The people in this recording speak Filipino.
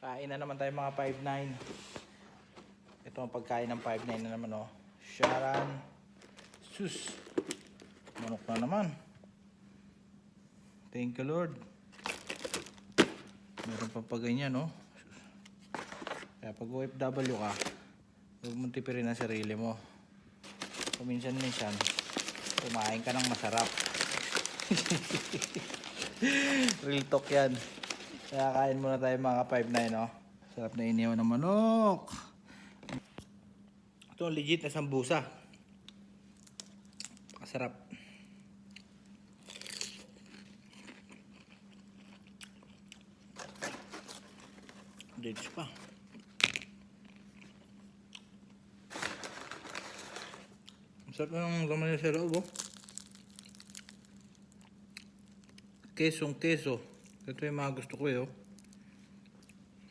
Kain na naman tayo mga 5-9. Ito ang pagkain ng 5-9 na naman, oh. Sharan. Sus. Manok na naman. Thank you, Lord. Meron pa pa ganyan, oh. Kaya pag OFW ka, huwag mong tipirin ang sarili mo. Paminsan-minsan, kumain ka ng masarap. Real talk yan. Kaya kain muna tayo mga 5-9, oh. Sarap na inihaw ng manok. Ito legit na sambusa. Masarap. Dates pa. Masarap ng laman niya sa loob, oh. Kesong keso. Ito yung mga gusto ko, eh, oh.